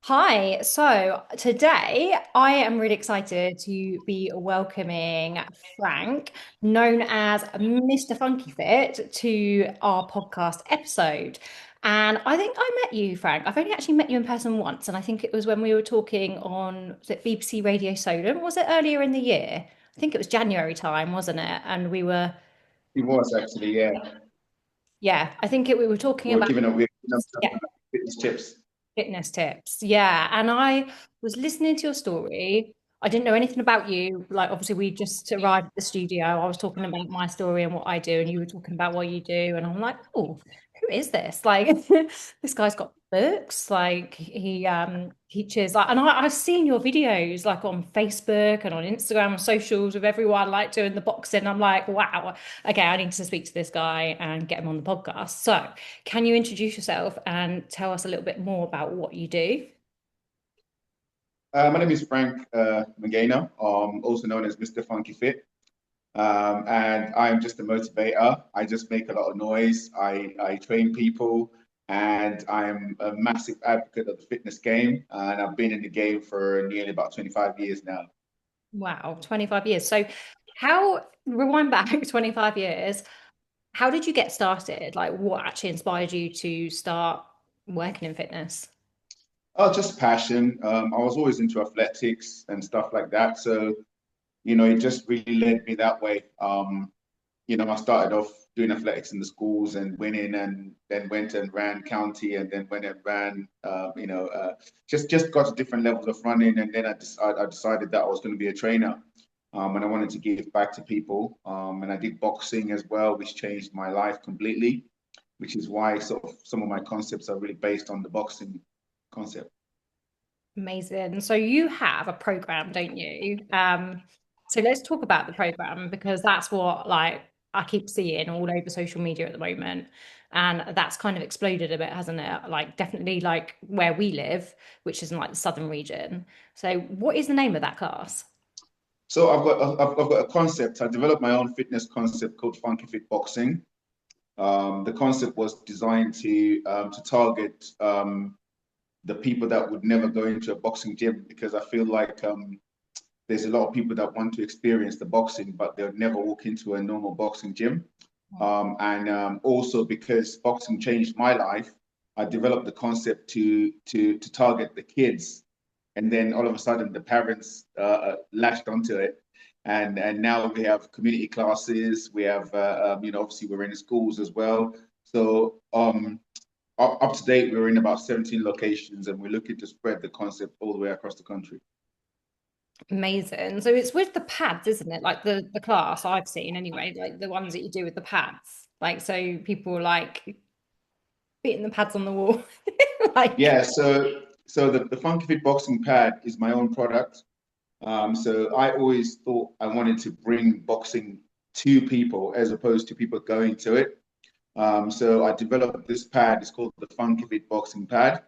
Hi, so today I am really excited to be welcoming Frank, known as Mr. Funkyfit, to our podcast episode. And I think I met you, Frank. I've only actually met you in person once, and I think it was when we were talking on, was it BBC Radio Solent? Was it earlier in the year? I think it was January time, wasn't it? And we were, It was actually, yeah. yeah, I think we were talking We're about, giving away yeah, fitness tips. fitness tips. Yeah. And I was listening to your story. I didn't know anything about you. Like, obviously, we just arrived at the studio. I was talking about my story and what I do, and you were talking about what you do. And I'm like, oh, who is this? Like, this guy's got books. Like, he teaches. Like, and I've seen your videos like on Facebook and on Instagram and socials with everyone like doing the boxing. I'm like, wow. Okay, I need to speak to this guy and get him on the podcast. So, can you introduce yourself and tell us a little bit more about what you do? My name is Frank Mangana, also known as Mr. Funkyfit. And I'm just a motivator. I just make a lot of noise. I train people, and I'm a massive advocate of the fitness game. And I've been in the game for nearly about 25 years now. Wow, 25 years. So, how, rewind back 25 years, how did you get started? Like, what actually inspired you to start working in fitness? Oh, just passion. I was always into athletics and stuff like that. So, it just really led me that way. I started off doing athletics in the schools and winning, and then went and ran county, and then went and ran, just got to different levels of running, and then I decided that I was going to be a trainer, and I wanted to give back to people, and I did boxing as well, which changed my life completely, which is why sort of some of my concepts are really based on the boxing concept. Amazing. So, you have a program, don't you? So let's talk about the program because that's what like I keep seeing all over social media at the moment. And that's kind of exploded a bit, hasn't it? Like definitely like where we live, which is in like the southern region. So what is the name of that class? So I've got a concept. I developed my own fitness concept called Funkyfit Boxing. The concept was designed to target the people that would never go into a boxing gym, because I feel like there's a lot of people that want to experience the boxing, but they'll never walk into a normal boxing gym. And also because boxing changed my life, I developed the concept to target the kids, and then all of a sudden the parents latched onto it, and now we have community classes. We have obviously we're in the schools as well. So up to date, we're in about 17 locations, and we're looking to spread the concept all the way across the country. Amazing. So it's with the pads, isn't it? Like the class I've seen anyway, like the ones that you do with the pads. Like so people like beating the pads on the wall. Like Yeah, so the Funky Fit Boxing Pad is my own product. So I always thought I wanted to bring boxing to people as opposed to people going to it. So I developed this pad. It's called the Funky Fit Boxing Pad.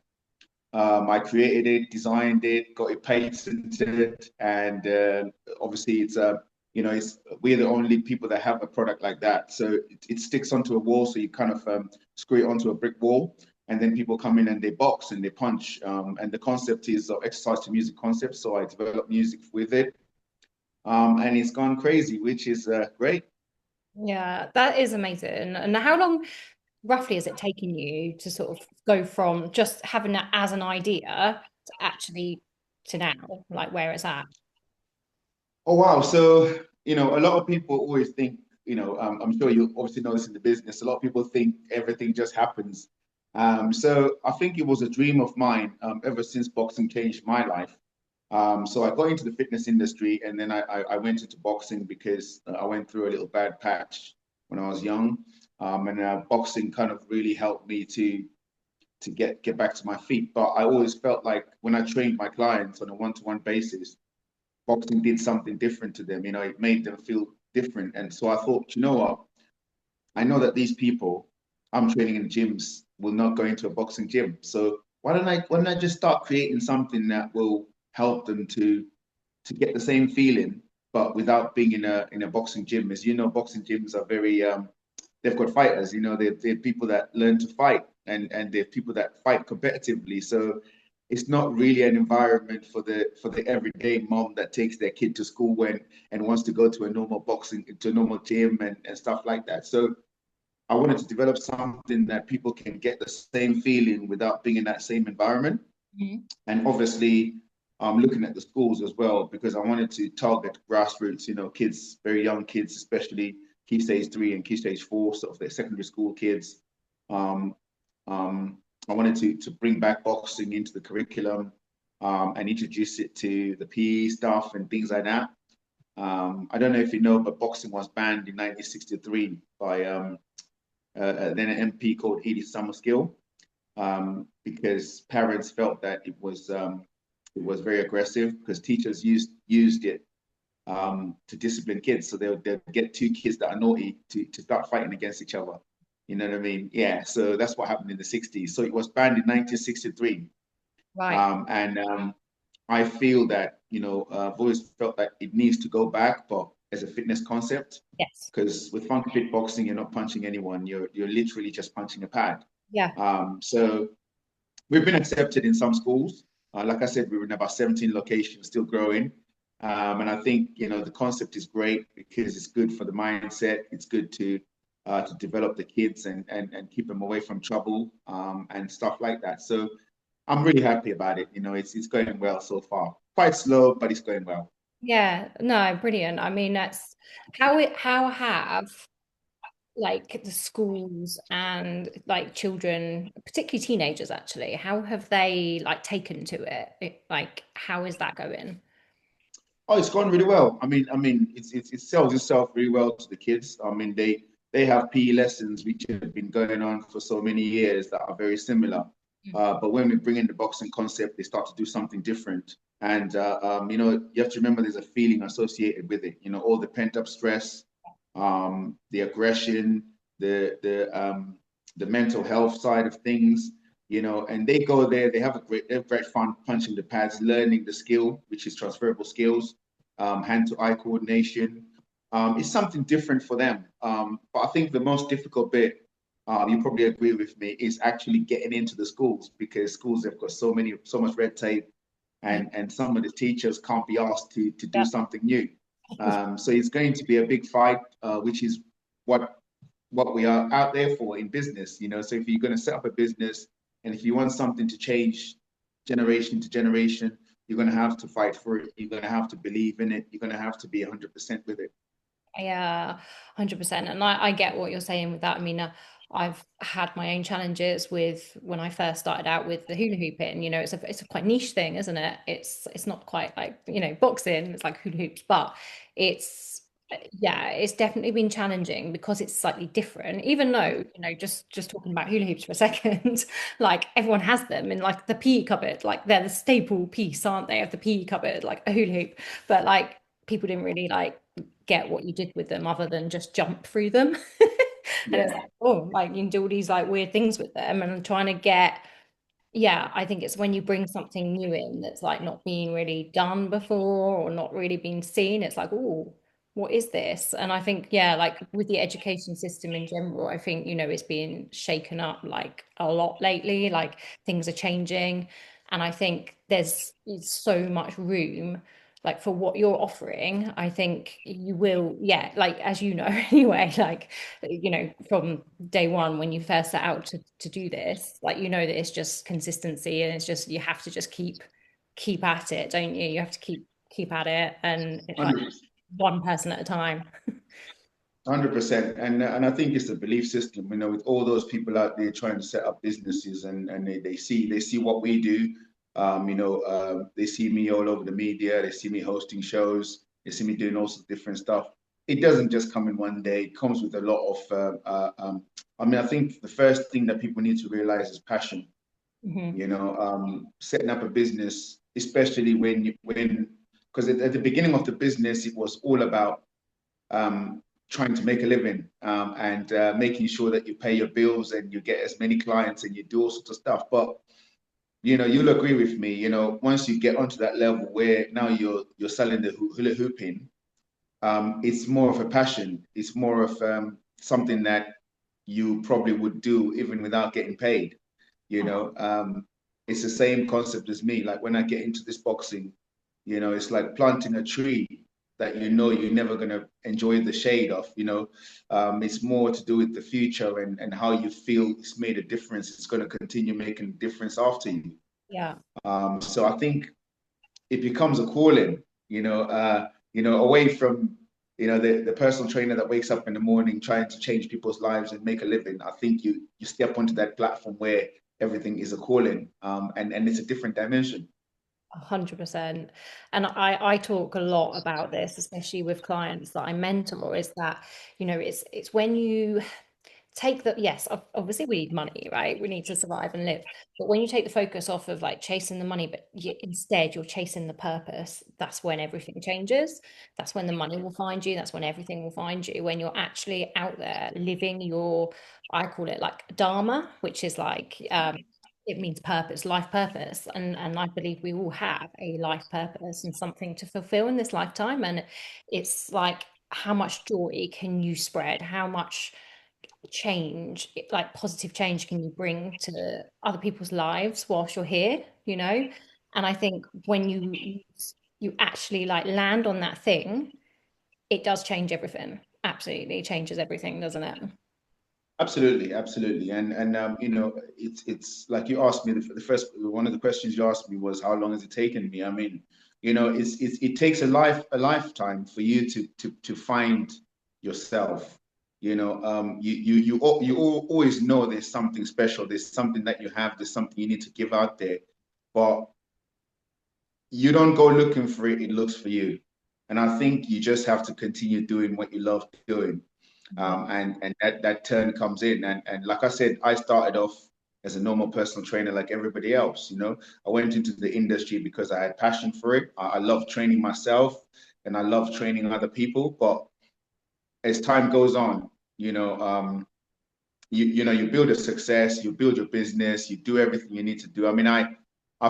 I created it, designed it, got it patented, and obviously it's we're the only people that have a product like that. So it sticks onto a wall, so you kind of screw it onto a brick wall, and then people come in and they box and they punch. And the concept is exercise to music concept. So I developed music with it, and it's gone crazy, which is great. yeah, that is amazing. And how long roughly has it taken you to sort of go from just having that as an idea to actually to now, like where it's at? Oh wow! So a lot of people always think, I'm sure you obviously know this in the business. A lot of people think everything just happens. So I think it was a dream of mine ever since boxing changed my life. So I got into the fitness industry, and then I went into boxing because I went through a little bad patch when I was young, and boxing kind of really helped me to get back to my feet. But I always felt like when I trained my clients on a one-to-one basis, boxing did something different to them. It made them feel different. And so I thought, you know what? I know that these people I'm training in gyms will not go into a boxing gym. So why don't I just start creating something that will help them to get the same feeling, but without being in a boxing gym. As you know, boxing gyms are very they've got fighters, they're people that learn to fight. and there are people that fight competitively. So it's not really an environment for the everyday mom that takes their kid to school and wants to go to a normal boxing, to a normal gym and stuff like that. So I wanted to develop something that people can get the same feeling without being in that same environment. Mhm. And obviously, I'm looking at the schools as well because I wanted to target grassroots, kids, very young kids, especially key stage 3 and key stage 4, sort of the secondary school kids. Um, I wanted to bring back boxing into the curriculum and introduce it to the PE stuff and things like that. I don't know if you know, but boxing was banned in 1963 by then an MP called Edith Summerskill because parents felt that it was very aggressive because teachers used it to discipline kids. So they'll get two kids that are naughty to start fighting against each other. You know what I mean? Yeah. So that's what happened in the 60s. So it was banned in 1963. Right. And I feel that, I've always felt that it needs to go back, but as a fitness concept, Yes. because with Funkyfit Boxing, you're not punching anyone. You're literally just punching a pad. Yeah. So we've been accepted in some schools. Like I said, we were in about 17 locations, still growing. And I think, the concept is great because it's good for the mindset. It's good to develop the kids and keep them away from trouble and stuff like that. So I'm really happy about it. It's going well so far. Quite slow, but it's going well. Yeah. No, brilliant. I mean, that's how have like the schools and like children, particularly teenagers actually, how have they like taken to like how is that going? Oh, it's gone really well. It sells itself really well to the kids. I mean, they have PE lessons which have been going on for so many years that are very similar. But when we bring in the boxing concept, they start to do something different. And you have to remember there's a feeling associated with it. All the pent up stress, the aggression, the mental health side of things. And they go there, they have great fun punching the pads, learning the skill, which is transferable skills, hand to eye coordination. It's something different for them. But I think the most difficult bit, you probably agree with me, is actually getting into the schools because schools have got so much red tape, Mm. and some of the teachers can't be asked to do Yeah. something new. So it's going to be a big fight, which is what what we are out there for in business. So if you're going to set up a business and if you want something to change generation to generation, you're going to have to fight for it. You're going to have to believe in it. You're going to have to be 100% with it. Yeah, 100%. And I get what you're saying with that. I mean, I've had my own challenges with when I first started out with the hula hooping. It's a quite niche thing, isn't it? It's not quite like, boxing, it's like hula hoops, but it's yeah, it's definitely been challenging because it's slightly different, even though, just talking about hula hoops for a second, like everyone has them in like the PE cupboard, like they're the staple piece, aren't they, of the PE cupboard, like a hula hoop. But like people didn't really like get what you did with them other than just jump through them. And it's Yeah, like, oh, like you can do all these like weird things with them. And I'm trying to get, yeah, I think it's when you bring something new in that's like not being really done before or not really been seen, it's like, oh, what is this? And I think, yeah, like with the education system in general, I think, it's being shaken up like a lot lately, like things are changing. And I think there's so much room like for what you're offering. I think you will, yeah, like as you know, anyway, like, from day one when you first set out to do this, like that it's just consistency and it's just you have to just keep at it, don't you? You have to keep at it, and it's like 1 person at a time. 100%. And I think it's the belief system, with all those people out there trying to set up businesses and they see what we do. They see me all over the media, they see me hosting shows, they see me doing all sorts of different stuff. It doesn't just come in one day. It comes with a lot of I think the first thing that people need to realize is passion. Hmm. Setting up a business, especially when because at the beginning of the business, it was all about trying to make a living and making sure that you pay your bills and you get as many clients and you do all sorts of stuff. But you'll agree with me. Once you get onto that level where now you're selling the hula hooping, it's more of a passion. It's more of something that you probably would do even without getting paid. You know, it's the same concept as me. Like when I get into this boxing, it's like planting a tree that you're never gonna enjoy the shade of. It's more to do with the future and how you feel it's made a difference. It's going to continue making a difference after you. Yeah. So I think it becomes a calling, away from, the personal trainer that wakes up in the morning trying to change people's lives and make a living. I think you step onto that platform where everything is a calling, and it's a different dimension. 100%. And I talk a lot about this, especially with clients that I mentor, is that, it's when you take the, yes, obviously we need money, right? We need to survive and live. But when you take the focus off of like chasing the money, but instead you're chasing the purpose, that's when everything changes. That's when the money will find you. That's when everything will find you. When you're actually out there living your, I call it like dharma, which is like, it means purpose, life purpose. And I believe we all have a life purpose and something to fulfill in this lifetime. And it's like, how much joy can you spread? How much change, like positive change, can you bring to other people's lives whilst you're here, And I think when you actually like land on that thing, it does change everything. Absolutely changes everything, doesn't it? Absolutely, absolutely, and it's like you asked me the first one of the questions you asked me was how long has it taken me? I mean, it takes a lifetime for you to find yourself. You always know there's something special, there's something that you have, there's something you need to give out there, but you don't go looking for it; it looks for you. And I think you just have to continue doing what you love doing, Mhm. and that turn comes in. And like I said, I started off as a normal personal trainer like everybody else. I went into the industry because I had passion for it. I love training myself, and I love training other people. But as time goes on, you build a success, you build your business, you do everything you need to do. I mean, I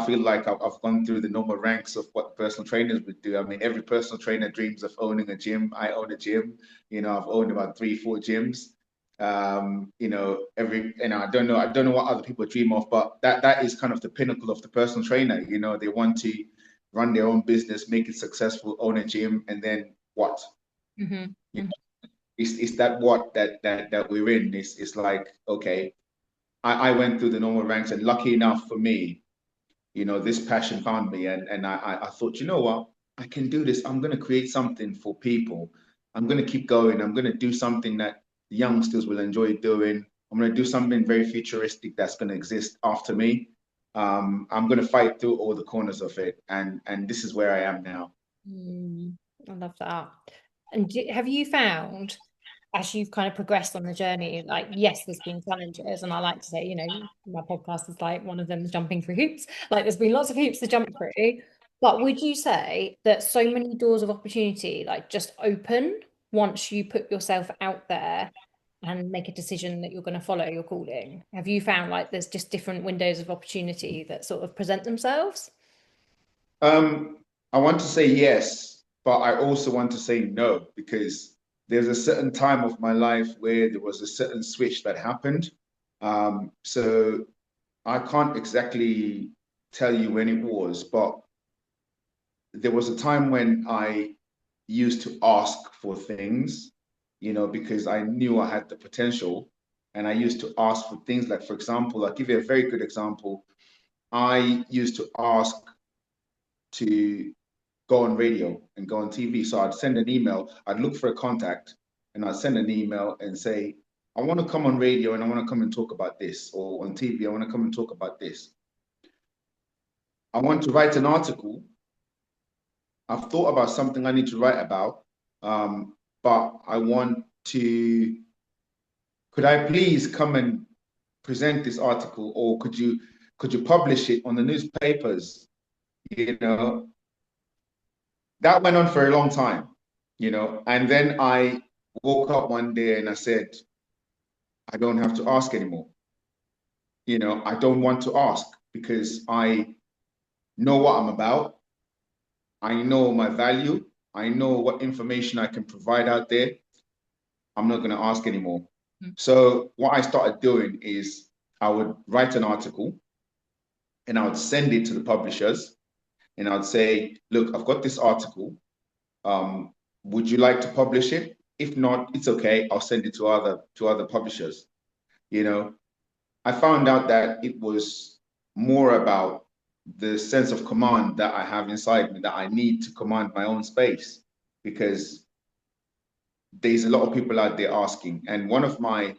feel like I've gone through the normal ranks of what personal trainers would do. I mean, every personal trainer dreams of owning a gym. I own a gym. I've owned about 3, 4 gyms. I don't know what other people dream of, but that is kind of the pinnacle of the personal trainer. They want to run their own business, make it successful, own a gym, and then what? Mhm. Mhm. It's that what that we're in. It's like, okay, I went through the normal ranks, and lucky enough for me, this passion found me, and I thought, you know what, I can do this. I'm going to create something for people. I'm going to keep going. I'm going to do something that the youngsters will enjoy doing. I'm going to do something very futuristic that's going to exist after me. I'm going to fight through all the corners of it, and this is where I am now. I love that. And have you found, as you've kind of progressed on the journey, like, yes, there's been challenges, and I like to say, my podcast is like one of them is jumping through hoops. Like, there's been lots of hoops to jump through. But would you say that so many doors of opportunity, like, just open once you put yourself out there and make a decision that you're going to follow your calling? Have you found like there's just different windows of opportunity that sort of present themselves? Um, I want to say yes, but I also want to say no because there's a certain time of my life where there was a certain switch that happened. So I can't exactly tell you when it was, but there was a time when I used to ask for things, because I knew I had the potential. And I used to ask for things like, for example, I'll give you a very good example. I used to ask to go on radio and go on TV. So I'd send an email, I'd look for a contact, and I'd send an email and say, I want to come on radio and I want to come and talk about this, or on TV, I want to come and talk about this. I want to write an article. I've thought about something I need to write about, but I want to, could I please come and present this article, or could you publish it on the newspapers? You know, that went on for a long time, and then I woke up one day and I said, I don't have to ask anymore. I don't want to ask because I know what I'm about. I know my value. I know what information I can provide out there. I'm not going to ask anymore. So what I started doing is I would write an article and I would send it to the publishers and I would say, look, I've got this article. Um, would you like to publish it? If not, it's okay. I'll send it to other publishers. You know, I found out that it was more about the sense of command that I have inside me that I need to command my own space because there's a lot of people out there asking. And one of my,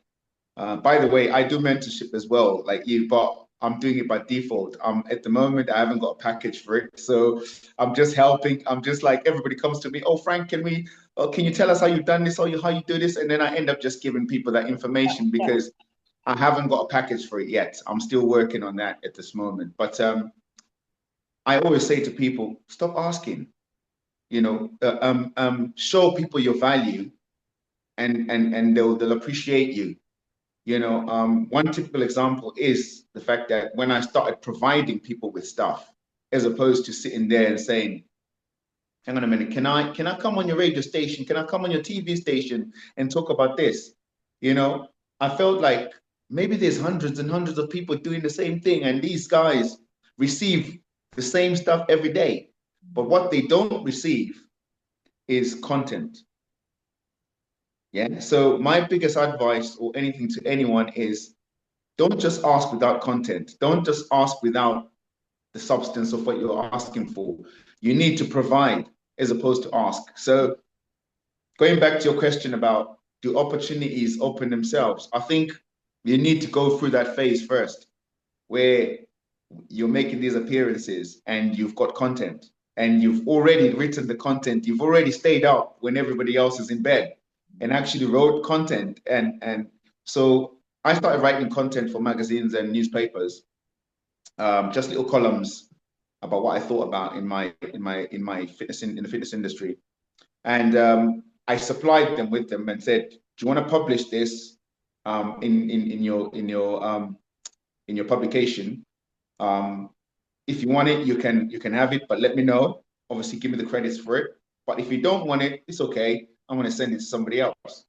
by the way, I do mentorship as well, like you, but I'm doing it by default. At the moment, I haven't got a package for it. So I'm just helping. I'm just like, everybody comes to me, oh, Frank, can you tell us how you've done this or how you do this? And then I end up just giving people that information Yeah. because I haven't got a package for it yet. I'm still working on that at this moment. But I always say to people, stop asking, show people your value and they'll appreciate you. One typical example is the fact that when I started providing people with stuff, as opposed to sitting there and saying, hang on a minute, can I come on your radio station? Can I come on your TV station and talk about this? You know, I felt like maybe there's hundreds and hundreds of people doing the same thing, and these guys receive the same stuff every day. But what they don't receive is content. Yeah. So my biggest advice or anything to anyone is don't just ask without content. Don't just ask without the substance of what you're asking for. You need to provide as opposed to ask. So going back to your question about do opportunities open themselves, I think you need to go through that phase first where you're making these appearances and you've got content and you've already written the content. You've already stayed up when everybody else is in bed and actually wrote content. And so I started writing content for magazines and newspapers, just little columns about what I thought about in my fitness in the fitness industry. And I supplied them with them and said, "Do you want to publish this in your publication? Um, if you want it, you can have it, but let me know. Obviously, give me the credits for it. But if you don't want it, it's okay. I'm going to send it to somebody else."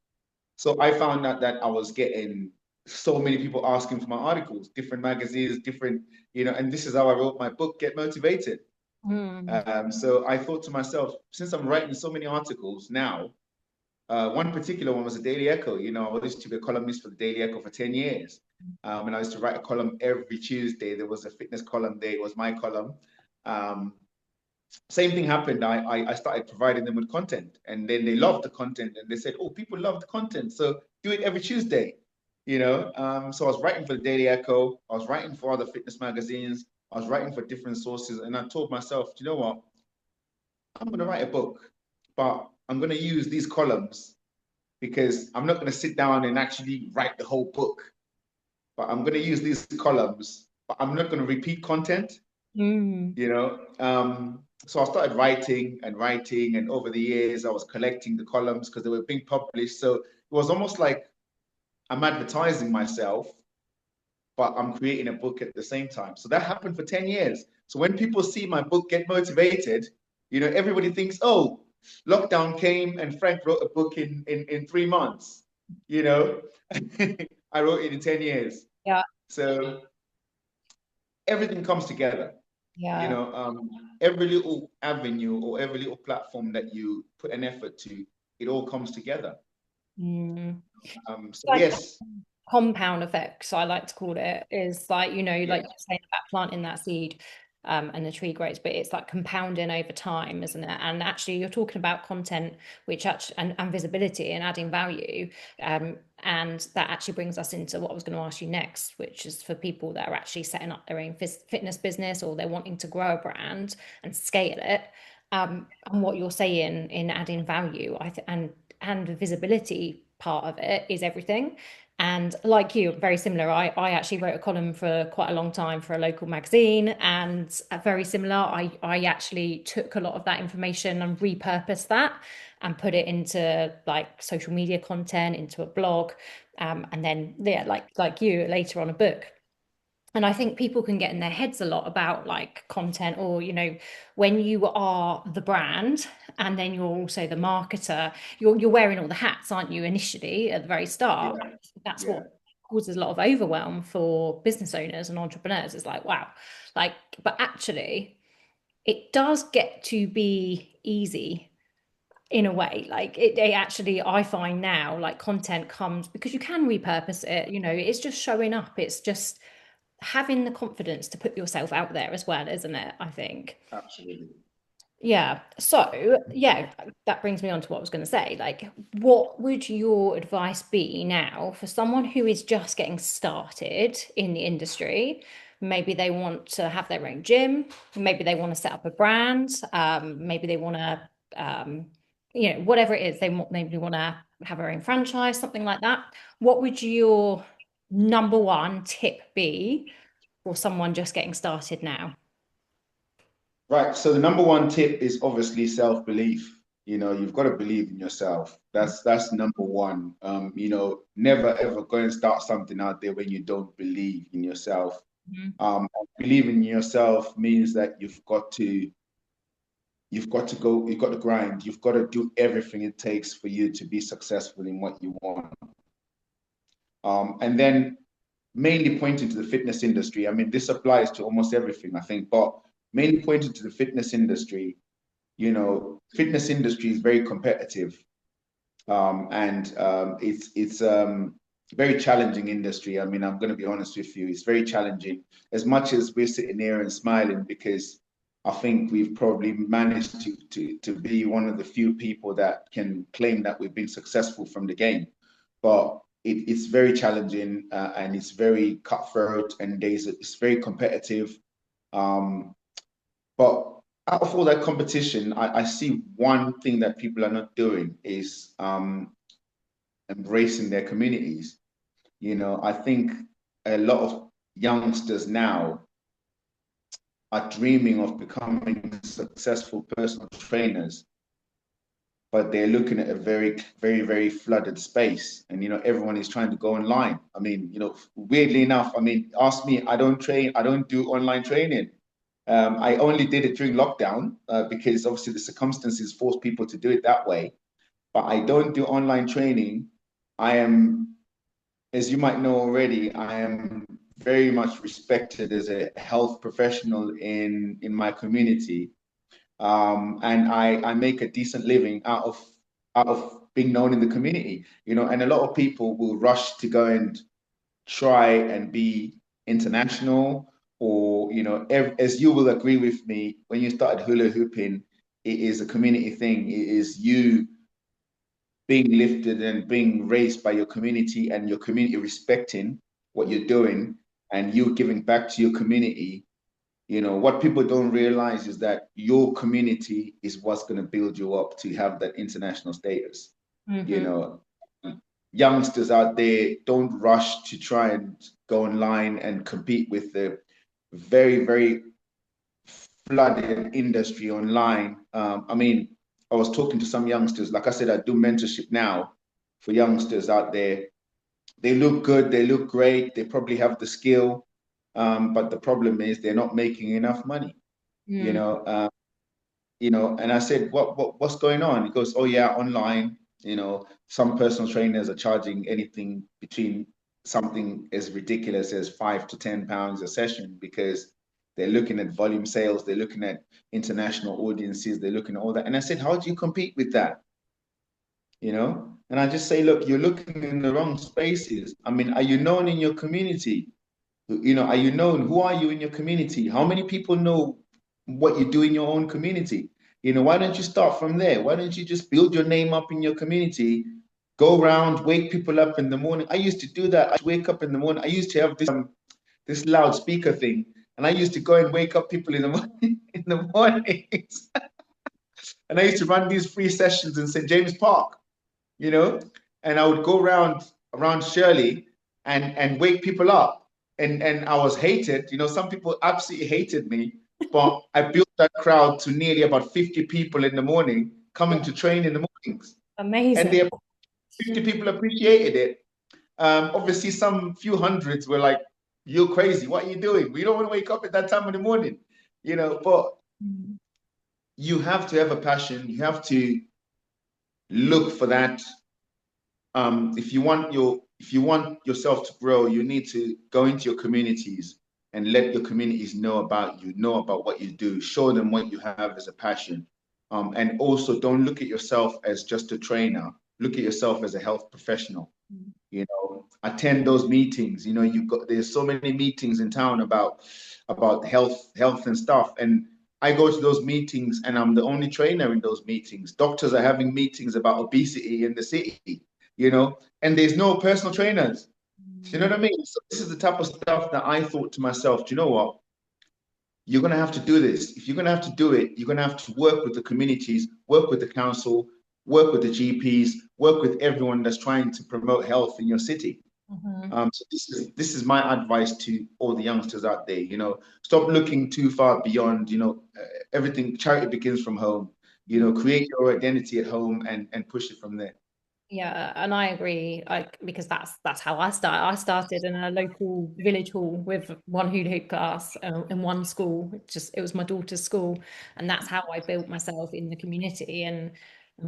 So I found out that I was getting so many people asking for my articles, different magazines, different, and this is how I wrote my book, Get Motivated. Mm. So I thought to myself, since I'm writing so many articles now, one particular one was a Daily Echo. I used to be a columnist for the Daily Echo for 10 years. And I used to write a column every Tuesday. There was a fitness column day. It was my column. Um, Same thing happened. I started providing them with content, and then they loved the content, and they said, "Oh, people love the content, so do it every Tuesday." So I was writing for the Daily Echo. I was writing for other fitness magazines. I was writing for different sources, and I told myself, you know what? I'm going to write a book, but I'm going to use these columns because I'm not going to sit down and actually write the whole book. But I'm going to use these columns, but I'm not going to repeat content. Mm. So I started writing and writing, and over the years, I was collecting the columns because they were being published. So it was almost like I'm advertising myself, but I'm creating a book at the same time. So that happened for 10 years. So when people see my book, Get Motivated, everybody thinks, oh, lockdown came and Frank wrote a book in 3 months. You know, I wrote it in 10 years. Yeah. So everything comes together. you Yeah. know, um, every little avenue or every little platform that you put an effort to, it all comes together. Mm. So Like yes, compound effects, I like to call it, is like, like yeah, you're saying about planting that seed, and the tree grows, but it's like compounding over time, isn't it? And actually, you're talking about content, which actually and visibility and adding value, and that actually brings us into what I was going to ask you next, which is for people that are actually setting up their own fitness business or they're wanting to grow a brand and scale it. And what you're saying in adding value, and the visibility part of it is everything. And like you, very similar. I actually wrote a column for quite a long time for a local magazine, and very similar. I actually took a lot of that information and repurposed that and put it into like social media content, into a blog, and then yeah, like you later on a book. And I think people can get in their heads a lot about like content, or, when you are the brand and then you're also the marketer, you're wearing all the hats, aren't you, initially at the very start? Yeah, That's what yeah, causes a lot of overwhelm for business owners and entrepreneurs. It's like, wow, like, but actually, it does get to be easy in a way. Like it actually, I find now, like content comes because you can repurpose it. It's just showing up. It's just having the confidence to put yourself out there as well, isn't it? I think. absolutely. Yeah. So, yeah, that brings me on to what I was going to say. Like, what would your advice be now for someone who is just getting started in the industry? Maybe they want to have their own gym, maybe they want to set up a brand, maybe they want to, whatever it is, maybe want to have their own franchise, something like that. What would your number one tip be for someone just getting started now? Right. So the number one tip is obviously self-belief. You've got to believe in yourself. That's number one. Never ever go and start something out there when you don't believe in yourself. Mhm. Believing in yourself means that you've got to go, you've got to grind, you've got to do everything it takes for you to be successful in what you want. And then mainly pointing to the fitness industry. I mean, this applies to almost everything, I think, but mainly pointing to the fitness industry. Fitness industry is very competitive, and it's very challenging industry. I mean, I'm going to be honest with you, it's very challenging. As much as we're sitting here and smiling because I think we've probably managed to be one of the few people that can claim that we've been successful from the game, but it's very challenging, and it's very cutthroat, and it's very competitive. Um, but out of all that competition, I see one thing that people are not doing is embracing their communities. I think a lot of youngsters now are dreaming of becoming successful personal trainers, but they're looking at a very, very, very flooded space. And, everyone is trying to go online. I mean, weirdly enough, I mean, ask me, I don't train, I don't do online training. I only did it during lockdown because obviously the circumstances forced people to do it that way. But I don't do online training. I am, as you might know already, I am very much respected as a health professional in my community, and I make a decent living out of being known in the community. And a lot of people will rush to go and try and be international, or as you will agree with me, when you started hula hooping, it is a community thing. It is you being lifted and being raised by your community, and your community respecting what you're doing, and you giving back to your community. What people don't realize is that your community is what's going to build you up to have that international status. You Mhm. know, youngsters out there, don't rush to try and go online and compete with the very, very flooded industry online. I mean, I was talking to some youngsters. Like I said, I do mentorship now for youngsters out there. They look good, they look great, they probably have the skill, but the problem is they're not making enough money. You Mm. know, um, and I said, what's going on? He goes, oh yeah, online. Some personal trainers are charging anything between something as ridiculous as £5 to £10 a session, because they're looking at volume sales, they're looking at international audiences, they're looking at all that. And I said, how do you compete with that? And I just say, look, you're looking in the wrong spaces. I mean, are you known in your community? Are you known? Who are you in your community? How many people know what you do in your own community? Why don't you start from there? Why don't you just build your name up in your community? Go around, wake people up in the morning. I used to do that. I wake up in the morning. I used to have this loudspeaker thing, and I used to go and wake up people in the morning, in the mornings. And I used to run these free sessions in St. James Park, you know, and I would go around Shirley and wake people up. And I was hated. Some people absolutely hated me, but I built that crowd to nearly about 50 people in the morning coming to train in the mornings. And Amazing. the 50 people appreciated it. Obviously, some few hundreds were like, You're crazy. What are you doing? We don't want to wake up at that time in the morning, but Mm. you have to have a passion. You have to look for that. If you want yourself to grow, you need to go into your communities and let your communities know about you, know about what you do, show them what you have as a passion. And also don't look at yourself as just a trainer. Look at yourself as a health professional. Attend those meetings. There's so many meetings in town about health and stuff. And I go to those meetings and I'm the only trainer in those meetings. Doctors are having meetings about obesity in the city, and there's no personal trainers. Do you know what I mean? So this is the type of stuff that I thought to myself, do you know what? You're going to have to do this. If you're going to have to do it, you're going to have to work with the communities, work with the council, work with the GPs, work with everyone that's trying to promote health in your city. Mhm. So this is my advice to all the youngsters out there. Stop looking too far beyond. Everything. Charity begins from home. Create your identity at home and push it from there. Yeah, and I agree. Because that's how I started. I started in a local village hall with one hula hoop class in one school. It was my daughter's school, and that's how I built myself in the community. And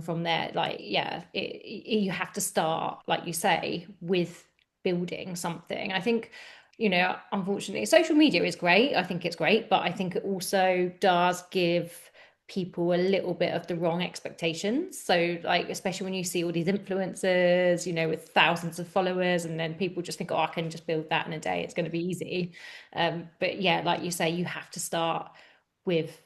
from there, like, yeah, you have to start, like you say, with building something. I think, unfortunately, social media is great. I think it's great, but I think it also does give people a little bit of the wrong expectations. So, like, especially when you see all these influencers, with thousands of followers, and then people just think, oh, I can just build that in a day. It's going to be easy. But yeah, like you say, you have to start with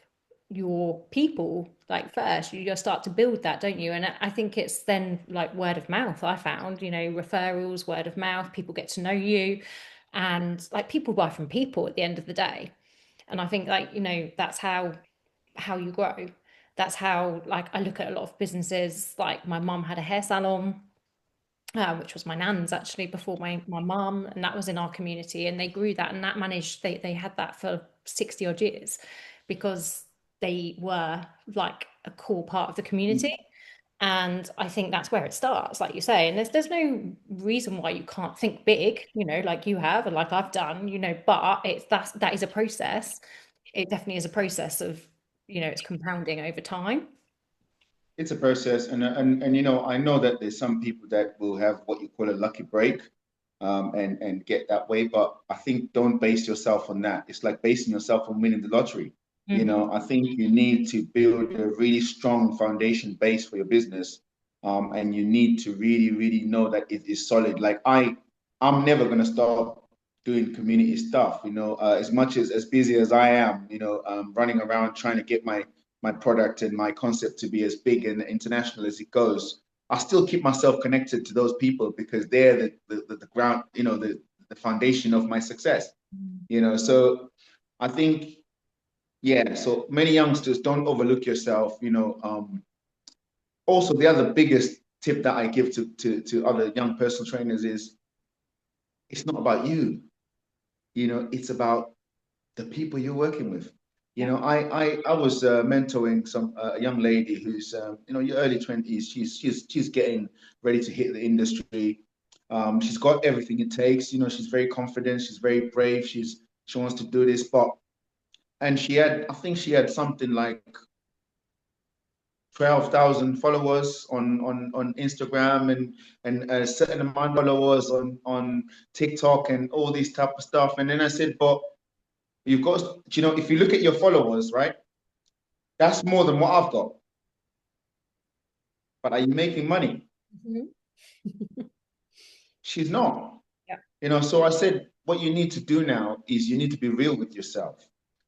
your people like first. You just start to build that, don't you? And I think it's then like word of mouth. I found, referrals, word of mouth, people get to know you, and like people buy from people at the end of the day. And I think, like, that's how you grow. That's how, like, I look at a lot of businesses. Like, my mum had a hair salon, which was my nan's actually before my mum, and that was in our community, and they grew that, and that managed they had that for 60 odd years because they were like a core part of the community. And I think that's where it starts, like you say. And there's no reason why you can't think big, like you have and like I've done, but that is a process. It definitely is a process of, it's compounding over time. It's a process, and I know that there's some people that will have what you call a lucky break, and get that way. But I think don't base yourself on that. It's like basing yourself on winning the lottery. Mhm. I think you need to build a really strong foundation base for your business, and you need to really, really know that it is solid. Like I'm never gonna stop doing community stuff. As much as busy as I am, running around trying to get my product and my concept to be as big and international as it goes, I still keep myself connected to those people because they're the ground, the foundation of my success. So I think, yeah. So many youngsters, don't overlook yourself. Also, the other biggest tip that I give to other young personal trainers is it's not about you. It's about the people you're working with. Yeah. I was mentoring a young lady who's your early 20s. She's getting ready to hit the industry. She's got everything it takes. She's very confident. She's very brave. She wants to do this, and I think she had something like 12,000 followers on Instagram, and a certain amount of followers on TikTok and all these type of stuff. And then I said, but you've got, if you look at your followers, right, that's more than what I've got. But are you making money? Mhm. She's not. Yeah. So I said, what you need to do now is you need to be real with yourself.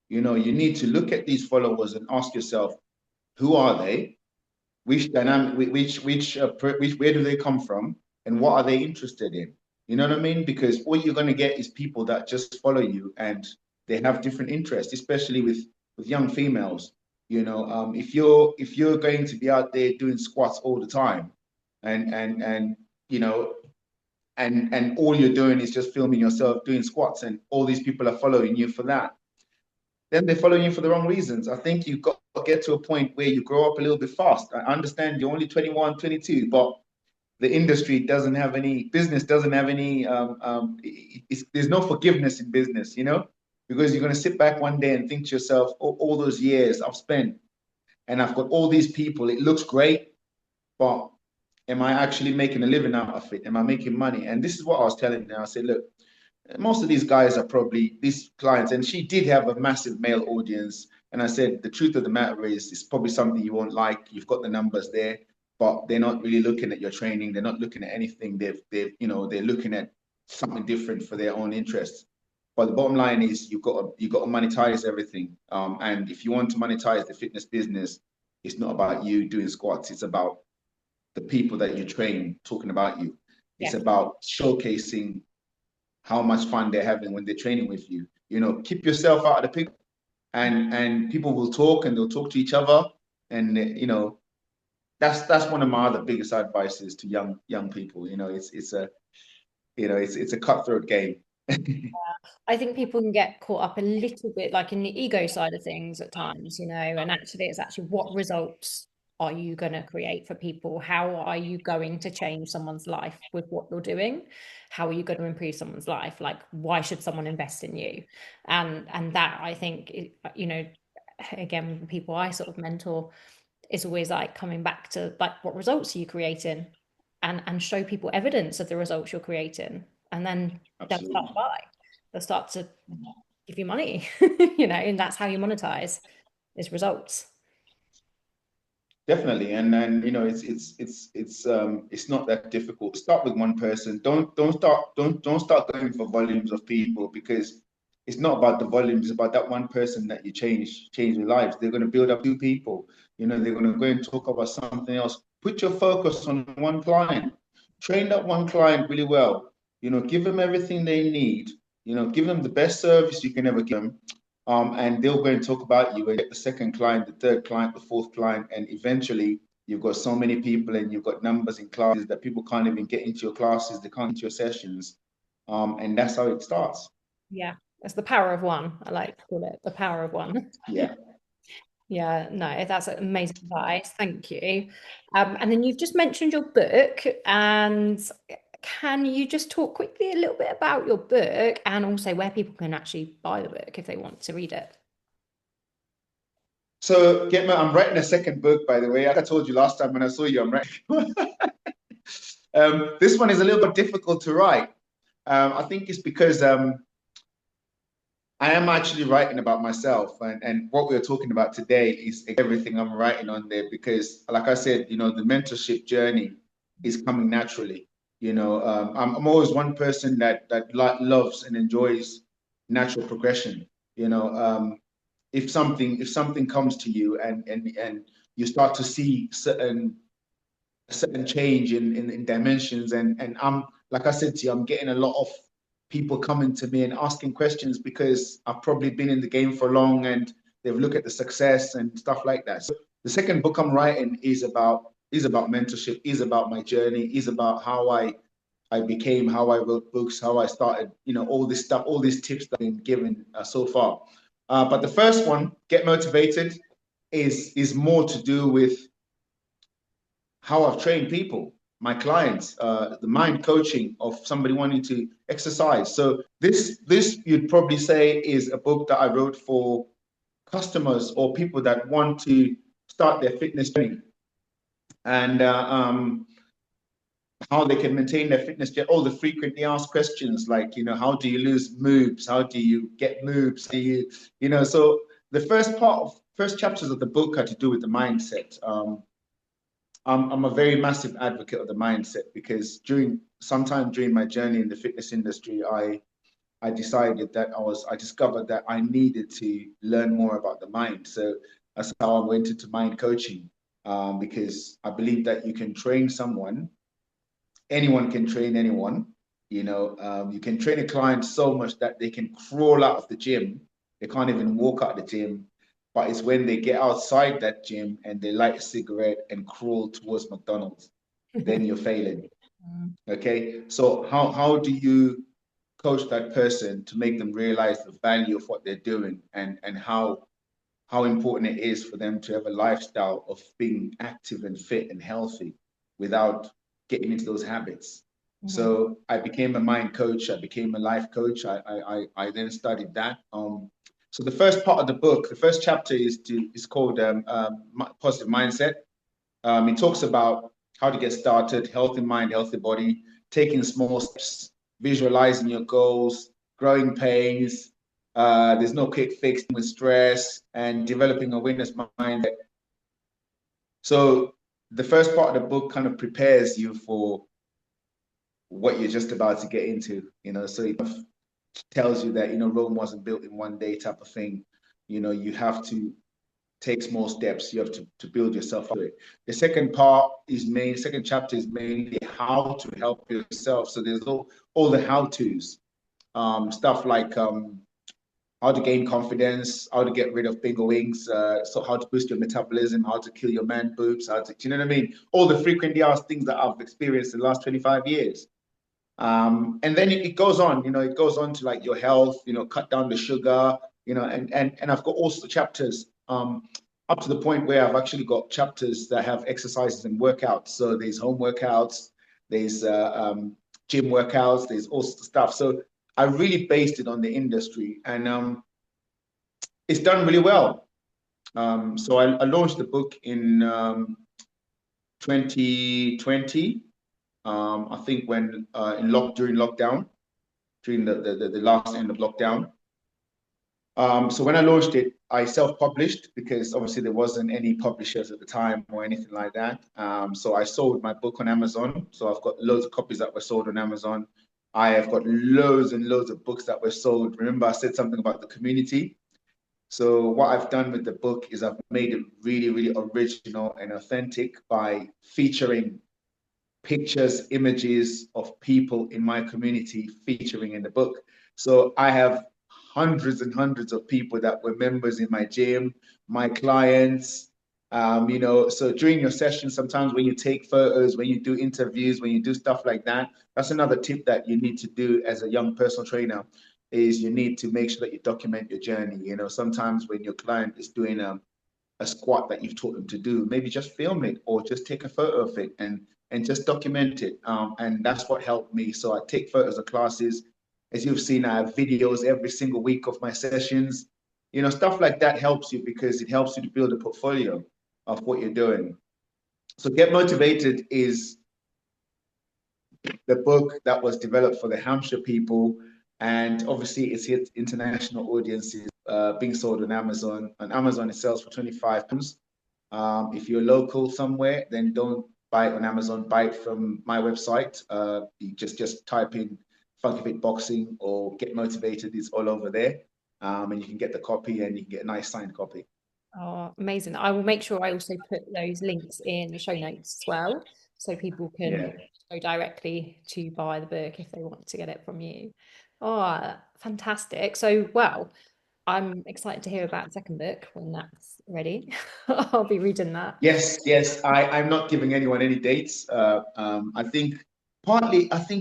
You need to look at these followers and ask yourself, who are they? Which dynamic, where do they come from? And what are they interested in? You know what I mean? Because all you're going to get is people that just follow you and they have different interests, especially with young females. If you're going to be out there doing squats all the time, and you know and all you're doing is just filming yourself doing squats, and all these people are following you for that, then they're following you for the wrong reasons. I think you've got to get to a point where you grow up a little bit fast. I understand you're only 21, 22, but the industry doesn't have any business, doesn't have any there's no forgiveness in business, you know, because you're going to sit back one day and think to yourself, oh, all those years I've spent and I've got all these people, it looks great, but am I actually making a living out of it? Am I making money? And this is what I was telling them. I said, look, most of these guys are probably these clients, and she did have a massive male audience. And I said, the truth of the matter is, it's probably something you won't like. You've got the numbers there, but they're not really looking at your training. They're not looking at anything. They're looking at something different for their own interests. But the bottom line is, you got to monetize everything. And if you want to monetize the fitness business, it's not about you doing squats. It's about the people that you train talking about you. It's Yeah. about showcasing how much fun they're having when they're training with you. You know, keep yourself out of the picture, and people will talk and they'll talk to each other, and you know, that's one of my other biggest advices to young people. You know, it's a cutthroat game. I think people can get caught up a little bit like in the ego side of things at times, you know, and actually it's actually what results are you going to create for people? How are you going to change someone's life with what you're doing? How are you going to improve someone's life? Like, why should someone invest in you? And that I think, you know, again, people I sort of mentor, is always like coming back to like what results are you creating, and show people evidence of the results you're creating, and then they'll start to Absolutely. buy, they'll start to give you money, you know, and that's how you monetize is results. Definitely, and you know, it's not that difficult. Start with one person. Don't start going for volumes of people, because it's not about the volumes. It's about that one person that you change their lives. They're going to build up two people. You know, they're going to go and talk about something else. Put your focus on one client. Train that one client really well. You know, give them everything they need. You know, give them the best service you can ever give them, and they'll go and talk about you and get the second client, the third client, the fourth client, and eventually you've got so many people and you've got numbers in classes that people can't even get into your classes, they can't into your sessions, and that's how it starts. Yeah, that's the power of one. I like to call it the power of one. Yeah. Yeah, no, that's amazing advice. Thank you. And then you've just mentioned your book, and can you just talk quickly a little bit about your book and also where people can actually buy the book if they want to read it? So I'm writing a second book, by the way. Like I told you last time when I saw you, I'm writing. This one is a little bit difficult to write. I think it's because I am actually writing about myself, and what we're talking about today is everything I'm writing on there because, like I said, you know, the mentorship journey is coming naturally. You know, I'm always one person that loves and enjoys natural progression. You know, if something comes to you and you start to see certain change in dimensions, and I'm like I said to you, I'm getting a lot of people coming to me and asking questions because I've probably been in the game for long and they've looked at the success and stuff like that. So the second book I'm writing is about mentorship, is about my journey, is about how I became, how I wrote books, how I started, you know, all this stuff, all these tips that I've been given so far. But the first one, Get Motivated, is more to do with how I've trained people, my clients, the mind coaching of somebody wanting to exercise. So this you'd probably say is a book that I wrote for customers or people that want to start their fitness journey, and how they can maintain their fitness journey. All the frequently asked questions like, you know, how do you lose moves? How do you get moves? Do you, you know? So the first chapters of the book are to do with the mindset. I'm a very massive advocate of the mindset because sometime during my journey in the fitness industry, I decided that I discovered that I needed to learn more about the mind. So that's how I went into mind coaching, because I believe that you can train someone, anyone can train anyone. You know, you can train a client so much that they can crawl out of the gym. They can't even walk out of the gym. But it's when they get outside that gym and they light a cigarette and crawl towards McDonald's, then you're failing. Okay. So how do you coach that person to make them realize the value of what they're doing, and how important it is for them to have a lifestyle of being active and fit and healthy without getting into those habits. Mhm. So I became a mind coach. I became a life coach. I then studied that. So the first part of the book, the first chapter is called Positive Mindset. It talks about how to get started, healthy mind, healthy body, taking small steps, visualizing your goals, growing pains. There's no quick fix with stress and developing a winner's mind. So the first part of the book kind of prepares you for what you're just about to get into, so it tells you that, Rome wasn't built in one day type of thing. You have to take small steps. You have to build yourself up to it. The second chapter is mainly how to help yourself. So there's all the how to's, stuff like how to gain confidence, how to get rid of bingo wings, so how to boost your metabolism, how to kill your man boobs, do you know what I mean? All the frequently asked things that I've experienced in the last 25 years. And then it goes on, it goes on to like your health, cut down the sugar, and I've got also chapters up to the point where I've actually got chapters that have exercises and workouts. So there's home workouts, there's gym workouts, there's all sorts of stuff. So I really based it on the industry, and it's done really well. So I launched the book in 2020. I think when during lockdown, during the last end of lockdown. So when I launched it, I self-published because obviously there wasn't any publishers at the time or anything like that. So I sold my book on Amazon. So I've got loads of copies that were sold on Amazon. I have got loads and loads of books that were sold. Remember, I said something about the community. So what I've done with the book is I've made it really, really original and authentic by featuring pictures, images of people in my community featuring in the book. So I have hundreds and hundreds of people that were members in my gym, my clients. So during your session, sometimes when you take photos, when you do interviews, when you do stuff like that, that's another tip that you need to do as a young personal trainer is you need to make sure that you document your journey. Sometimes when your client is doing a squat that you've taught them to do, maybe just film it or just take a photo of it and just document it. And that's what helped me. So I take photos of classes. As you've seen, I have videos every single week of my sessions. Stuff like that helps you because it helps you to build a portfolio of what you're doing. So Get Motivated is the book that was developed for the Hampshire people. And obviously, it's hit international audiences, being sold on Amazon. On Amazon, it sells for £25. If you're local somewhere, then don't buy it on Amazon. Buy it from my website. You just type in Funkyfit Boxing or Get Motivated. It's all over there. And you can get the copy and you can get a nice signed copy. Oh, amazing. I will make sure I also put those links in the show notes as well, so people can Yeah. go directly to buy the book if they want to get it from you. Oh, fantastic. So, well, I'm excited to hear about the second book when that's ready. I'll be reading that. Yes, yes. I'm not giving anyone any dates. I think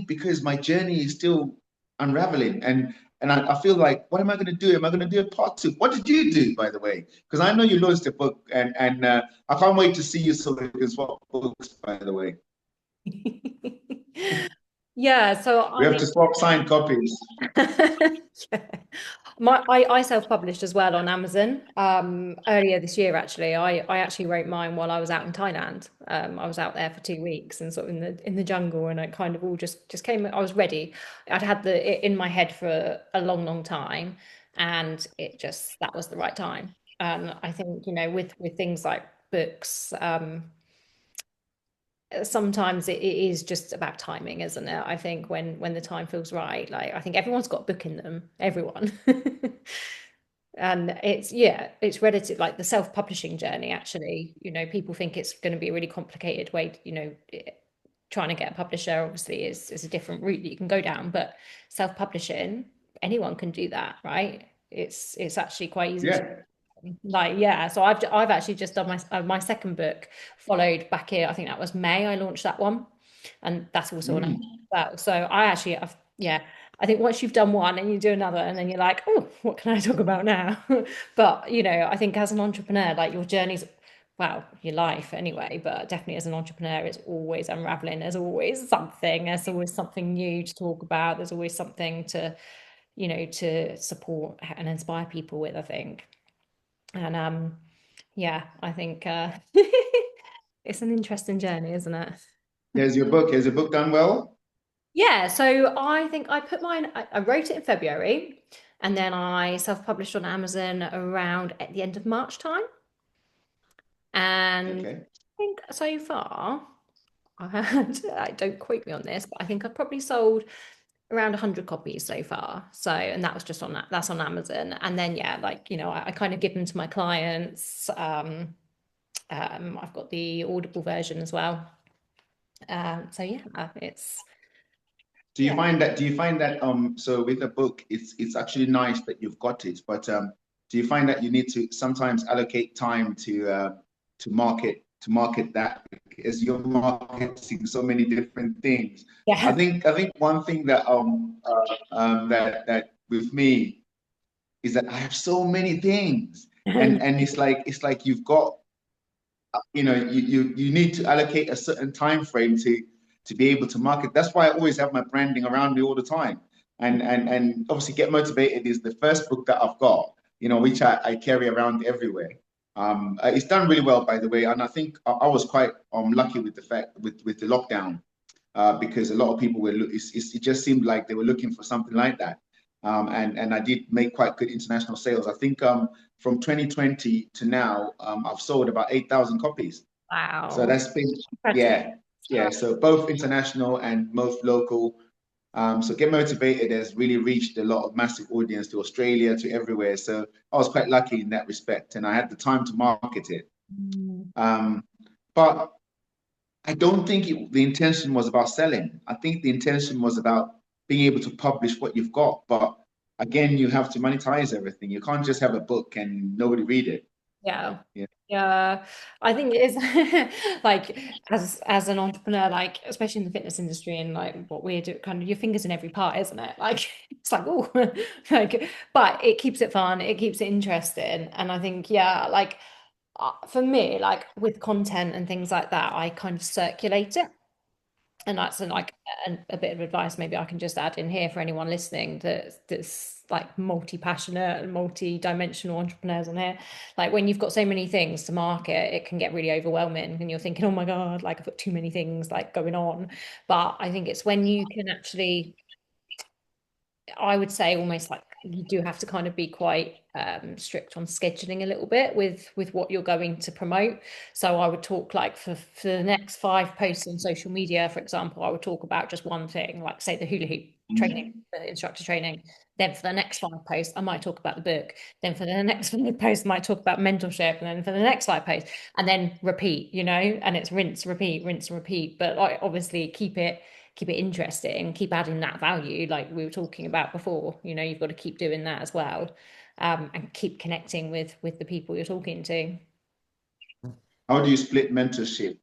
because my journey is still unraveling, and I feel like, what am I going to do? Am I going to do a part two? What did you do, by the way? Because I know you launched a book, and I can't wait to see you so we can swap books. By the way, Yeah, so we I have mean, to swap signed copies. yeah. I self-published as well on Amazon earlier this year actually. I actually wrote mine while I was out in Thailand. I was out there for 2 weeks and sort of in the jungle, and it kind of all just came. I was ready. I'd had it in my head for a long time, and that was the right time. And I think, with things like books, sometimes it is just about timing, isn't it? I think when the time feels right, like I think everyone's got a book in them, everyone. And it's relative, like the self-publishing journey, actually, people think it's going to be a really complicated way, trying to get a publisher obviously is a different route that you can go down, but self-publishing, anyone can do that, right? It's actually quite easy to, Yeah. like, yeah. So I've actually just done my second book, followed back here, I think that was May I launched that one, and that's also on Amazon Mm. as well. So yeah, I think once you've done one and you do another, and then you're like, oh, what can I talk about now? But I think as an entrepreneur, like, your journey's well, your life anyway, but definitely as an entrepreneur, it's always unraveling. There's always something, there's always something new to talk about. There's always something to, to support and inspire people with, I think. And yeah, I think it's an interesting journey, isn't it? Here's your book. Has your book done well? Yeah, so I think I put mine, I wrote it in February and then I self-published on Amazon around at the end of March time. And Okay. I think so far, I had, don't quote me on this, but I think I've probably sold around 100 copies so far. So, and that was just on that, that's on Amazon. And then, yeah, like, I kind of give them to my clients. I've got the Audible version as well. So yeah, yeah. Do you find that so with a book it's actually nice that you've got it, but do you find that you need to sometimes allocate time to market that because you're marketing so many different things? Yeah. I think one thing that that with me is that I have so many things, and it's like you've got you need to allocate a certain time frame to be able to market. That's why I always have my branding around me all the time. And obviously Get Motivated is the first book that I've got, which I carry around everywhere. It's done really well, by the way, and I think I was quite lucky with the fact with the lockdown, because a lot of people it just seemed like they were looking for something like that. And I did make quite good international sales. I think from 2020 to now, I've sold about 8,000 copies. So Wow. that's been, Congratulations. yeah, yeah. So both international and most local. So Get Motivated has really reached a lot of massive audience to Australia, to everywhere. So I was quite lucky in that respect, and I had the time to market it. Mm. Um, but I don't think the intention was about selling. I think the intention was about being able to publish what you've got. But again, you have to monetize everything. You can't just have a book and nobody read it. Yeah. Yeah. Yeah. I think it is like as an entrepreneur, like especially in the fitness industry and like what we're doing, kind of your fingers in every part, isn't it? Like it's like, oh, like, but it keeps it fun, it keeps it interesting. And I think, yeah, like for me, like with content and things like that, I kind of circulate it. And that's like a bit of advice maybe I can just add in here for anyone listening that's like multi-passionate and multi-dimensional entrepreneurs on here. Like when you've got so many things to market, it can get really overwhelming and you're thinking, oh my God, like I've got too many things like going on. But I think it's when you can actually, I would say almost like you do have to kind of be quite strict on scheduling a little bit with what you're going to promote. So I would talk like for the next 5 posts on social media, for example, I would talk about just one thing, like say the hula hoop training, Mhm. the instructor training. Then for the next 5 posts, I might talk about the book. Then for the next 5 posts, I might talk about mentorship. And then for the next 5 posts, and then repeat, and it's rinse, repeat. But like obviously keep it interesting, keep adding that value like we were talking about before. You've got to keep doing that as well, and keep connecting with the people you're talking to. How do you split mentorship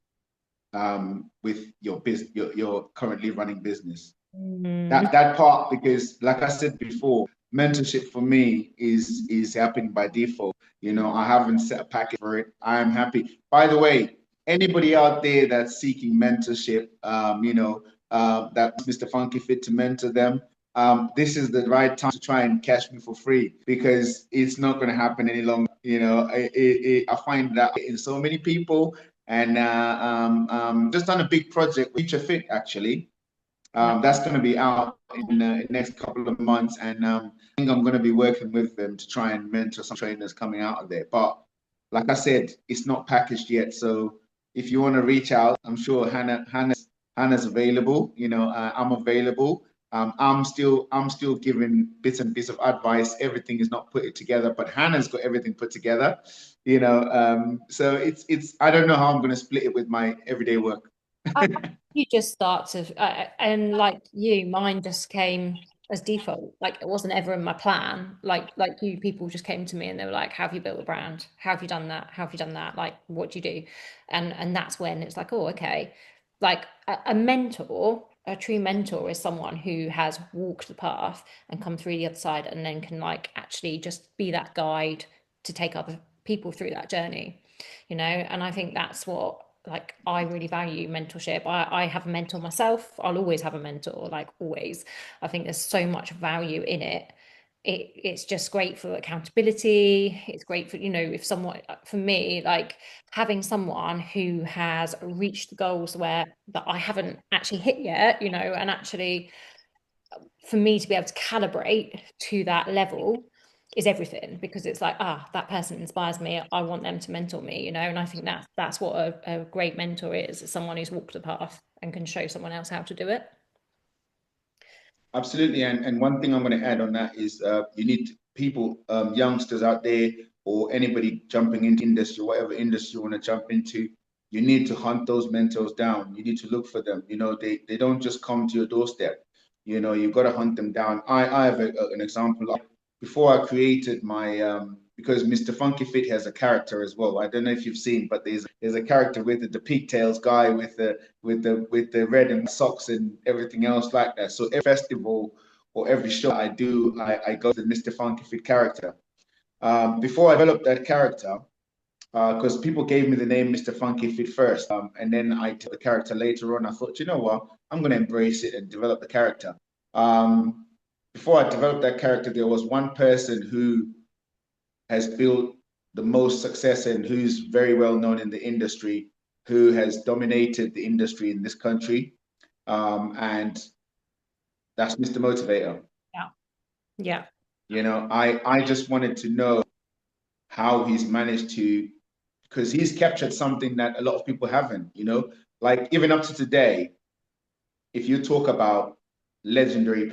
with your currently running business? Mm. That part, because like I said before, mentorship for me is happening by default. I haven't set a package for it. I'm happy. By the way, anybody out there that's seeking mentorship, that Mr. Funkyfit to mentor them, this is the right time to try and catch me for free because it's not going to happen any longer. I find that in so many people, and just done a big project, Future Fit actually. No. That's going to be out in the next couple of months, and I think I'm going to be working with them to try and mentor some trainers coming out of there. But like I said, it's not packaged yet. So if you want to reach out, I'm sure Hannah's available. I'm available. I'm still giving bits and bits of advice. Everything is not put it together, but Hannah's got everything put together. So it's I don't know how I'm going to split it with my everyday work. I, you just start to, and like you, mine just came as default. Like it wasn't ever in my plan. Like you, people just came to me and they were like, "How have you built a brand? How have you done that? How have you done that? Like, what do you do?" And that's when it's like, oh, okay. Like a mentor, a true mentor is someone who has walked the path and come through the other side, and then can like actually just be that guide to take other people through that journey. And I think that's what, like, I really value mentorship. I have a mentor myself. I'll always have a mentor, like always. I think there's so much value in it. It's just great for accountability. It's great for, if someone, for me, like having someone who has reached the goals where that I haven't actually hit yet, and actually for me to be able to calibrate to that level is everything, because it's like, that person inspires me, I want them to mentor me, and I think that's what a great mentor is someone who's walked the path and can show someone else how to do it. Absolutely. And one thing I'm going to add on that is you need people, youngsters out there, or anybody jumping into industry, whatever industry you want to jump into, you need to hunt those mentors down. You need to look for them. They don't just come to your doorstep. You've got to hunt them down. I have an example. Before I created my, because Mr. Funkyfit has a character as well. I don't know if you've seen, but there's a character with the pigtails guy with the red and socks and everything else like that. So every festival or every show I do, I go to the Mr. Funkyfit character. Before I developed that character, because people gave me the name Mr. Funkyfit first, and then I took the character later on. I thought, you know what, I'm going to embrace it and develop the character. Um, Before I developed that character, there was one person who has built the most success and who's very well known in the industry, who has dominated the industry in this country. And that's Mr. Motivator. Yeah. Yeah. I just wanted to know how he's managed to, because he's captured something that a lot of people haven't. Like even up to today, if you talk about legendary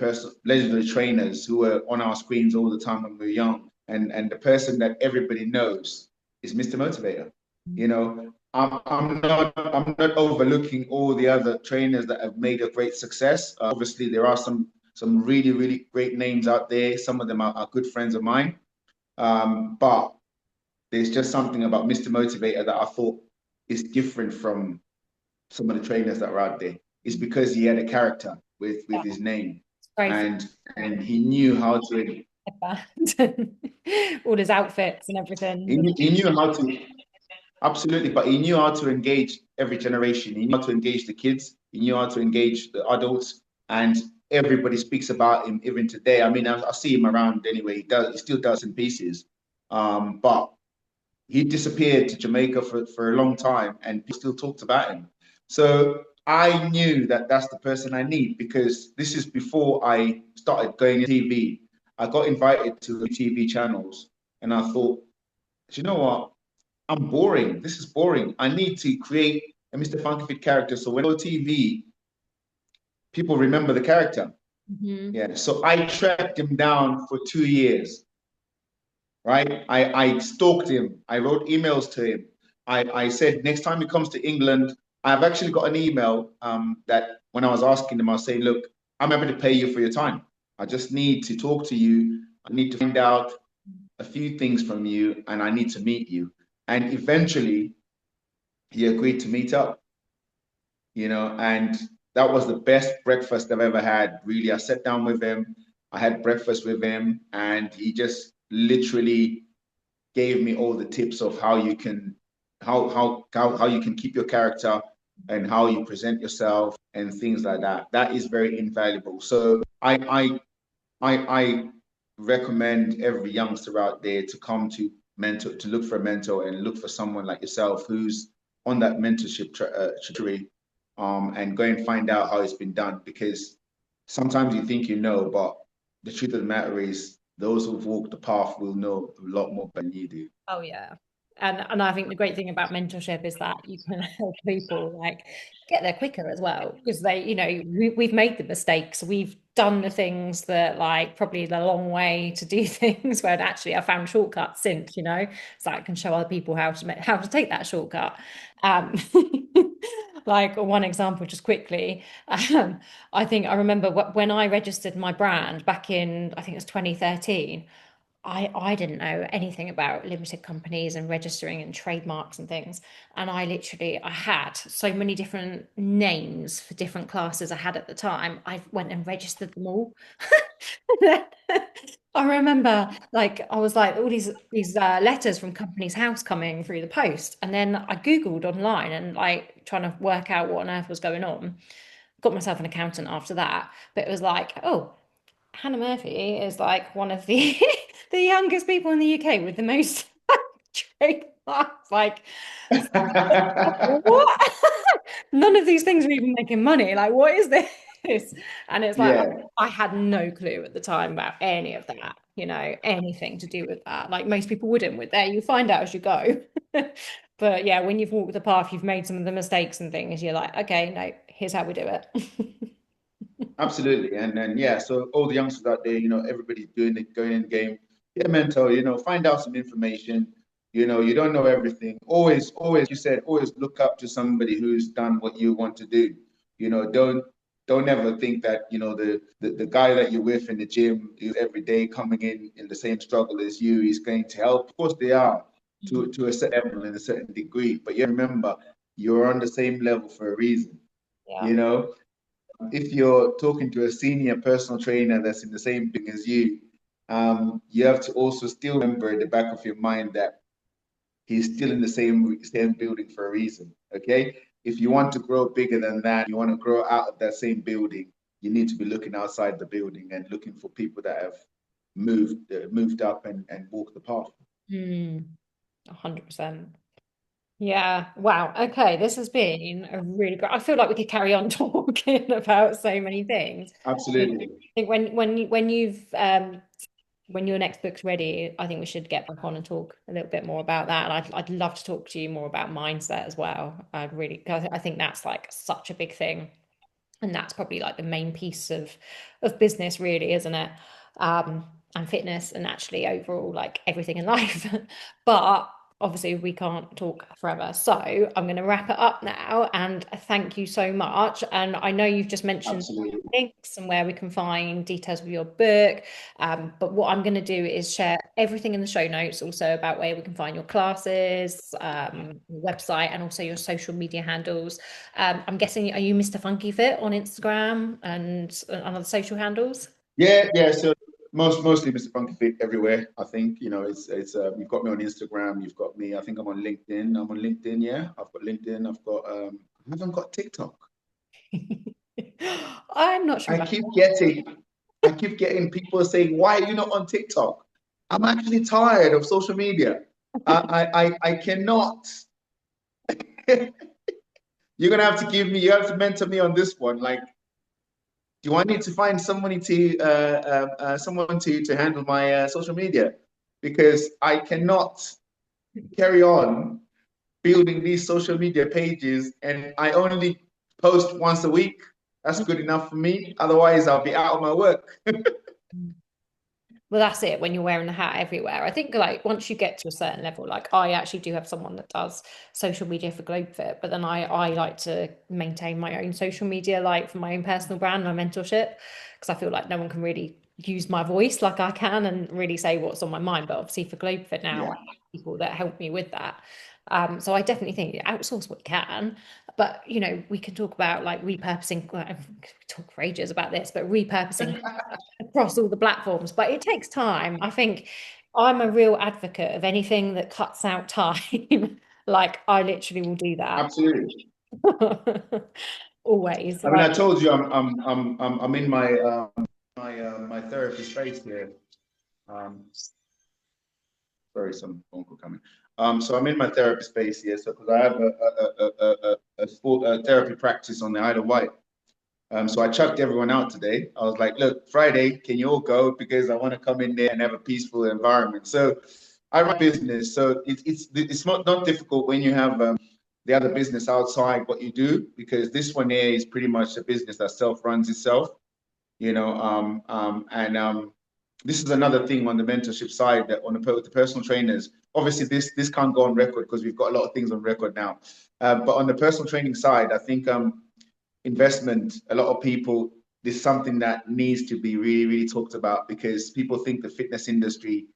trainers who were on our screens all the time when we were young, and the person that everybody knows is Mr. Motivator. I'm not overlooking all the other trainers that have made a great success. Obviously, there are some really really great names out there. Some of them are good friends of mine, but there's just something about Mr. Motivator that I thought is different from some of the trainers that were out there. It's because he had a character with his name, It's very and he knew how to. band. All his outfits and everything. He knew how to. Absolutely, but he knew how to engage every generation. He knew how to engage the kids. He knew how to engage the adults, and everybody speaks about him even today. I mean, I see him around anyway. He still does in pieces, but he disappeared to Jamaica for a long time, and people still talked about him. So I knew that that's the person I need, because this is before I started going to TV. I got invited to TV channels, and I thought, do you know what? I'm boring. This is boring. I need to create a Mr. Funkyfit character. So when I go TV, people remember the character. Mhm. Yeah. So I tracked him down for 2 years, right? I stalked him. I wrote emails to him. I said, next time he comes to England, I've actually got an email that when I was asking him, I was saying, look, I'm happy to pay you for your time. I just need to talk to you. I need to find out a few things from you, and I need to meet you. And eventually, he agreed to meet up, and that was the best breakfast I've ever had. Really, I sat down with him, I had breakfast with him, and he just literally gave me all the tips of how you can how you can keep your character and how you present yourself and things like that. That is very invaluable. So I recommend every youngster out there to come to look for a mentor and look for someone like yourself who's on that mentorship trajectory, and go and find out how it's been done, because sometimes you think you know, but the truth of the matter is those who've walked the path will know a lot more than you do. Oh yeah. And I think the great thing about mentorship is that you can help people like get there quicker as well, because we've made the mistakes, we've done the things that, like, probably the long way to do things, where actually I found shortcuts since, so I can show other people how to take that shortcut. Um, like one example, just quickly, I think I remember when I registered my brand back in, I think it was 2013. I didn't know anything about limited companies and registering and trademarks and things. And I had so many different names for different classes I had at the time. I went and registered them all. I remember, like, I was like all these letters from Companies House coming through the post, and then I googled online and like trying to work out what on earth was going on. Got myself an accountant after that, but it was like, oh, Hannah Murphy is like one of the the youngest people in the UK with the most trademarks. Like, what? None of these things are even making money. Like, what is this? And it's like, Yeah, I had no clue at the time about any of that, anything to do with that. Like most people wouldn't with there. You find out as you go. But yeah, when you've walked the path, you've made some of the mistakes and things, you're like, okay, no, here's how we do it. absolutely. And yeah, so all the youngsters out there, everybody's doing it, going in the game. Get a mentor, find out some information. You don't know everything. Always, you said, always look up to somebody who's done what you want to do. Don't ever think that, the guy that you're with in the gym is every day coming in the same struggle as you, he's going to help. Of course they are to a certain level and a certain degree, but you remember you're on the same level for a reason. Yeah. You know, if you're talking to a senior personal trainer that's in the same thing as you have to also still remember in the back of your mind that he's still in the same building for a reason. Okay. If you want to grow bigger than that, you want to grow out of that same building, you need to be looking outside the building and looking for people that have moved up and walked the path. 100%. Yeah. Wow. Okay. This has been a really great. I feel like we could carry on talking about so many things. I Absolutely. think when your next book's ready, I think we should get back on and talk a little bit more about that. And I'd love to talk to you more about mindset as well. Because I think that's like such a big thing, and that's probably like the main piece of business, really, isn't it? um and fitness, and actually overall like everything in life. But obviously we can't talk forever, so I'm going to wrap it up now, and thank you so much. And I know you've just mentioned Absolutely. links and where we can find details of your book, but what I'm going to do is share everything in the show notes, also about where we can find your classes, your website, and also your social media handles. I'm guessing, are you Mr. Funky Fit on Instagram and on other social handles? Yeah, yeah. So mostly Mr. Funkyfit everywhere. I think it's you've got me on Instagram. You've got me. I think I'm on LinkedIn. I'm on LinkedIn. Yeah, I've got LinkedIn. I haven't got TikTok. I'm not sure I about keep getting I keep getting people saying, "Why are you not on TikTok?" I'm actually tired of social media. I cannot. You have to mentor me on this one. Like, do I need to find someone to handle my social media? Because I cannot carry on building these social media pages and I only post once a week. That's good enough for me. Otherwise, I'll be out of my work. that. Well, that's it when you're wearing the hat everywhere. I think like once you get to a certain level, like I actually do have someone that does social media for GlobeFit, but then I like to maintain my own social media, like for my own personal brand, my mentorship, because I feel like no one can really use my voice like I can and really say what's on my mind. But obviously for GlobeFit now, I Yeah, have people that help me with that. So I definitely think outsource what you can, but we can talk about like repurposing. Well, we talk for ages about this, but repurposing across all the platforms, but it takes time. I think I'm a real advocate of anything that cuts out time. Like I literally will do that. absolutely. Always. I mean, Like, I told you I'm in my therapy space here. Um, Sorry, some phone call coming. So I'm in my therapy space here. So because I have a therapy practice on the Isle of Wight. So I chucked everyone out today. I was like, look, Friday, can you all go? Because I want to come in there and have a peaceful environment. So I run business. So it's not difficult when you have the other business outside what you do, because this one here is pretty much a business that self-runs itself, and this is another thing on the mentorship side, that with the personal trainers, obviously this can't go on record because we've got a lot of things on record now. But on the personal training side, I think investment, a lot of people, this is something that needs to be really, really talked about, because people think the fitness industry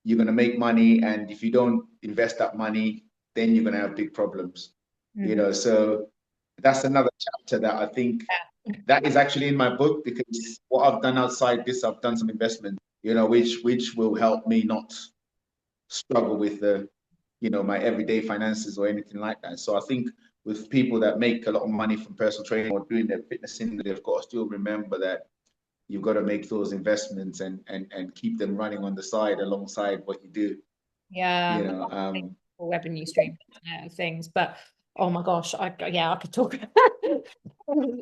you're going to make money, and if you don't invest that money, then you're going to have big problems. Mhm. So that's another chapter that I think that is actually in my book, because what I've done outside this, I've done some investment, which will help me not struggle with my everyday finances or anything like that. So I think with people that make a lot of money from personal training or doing their fitness in, they've got to still remember that you've got to make those investments and keep them running on the side alongside what you do. Yeah, You the know, revenue stream of things. But oh my gosh, I could talk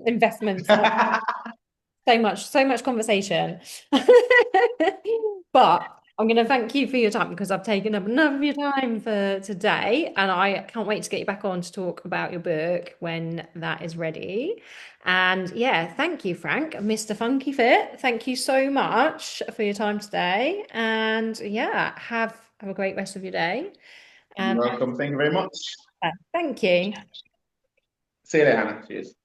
investments. So much conversation. But I'm going to thank you for your time because I've taken up enough of your time for today. And I can't wait to get you back on to talk about your book when that is ready. And yeah, thank you, Frank, Mr. Funky Fit. Thank you so much for your time today. And yeah, have a great rest of your day. you're And welcome. Thank you very much. thank you. See you later, Hannah. Cheers.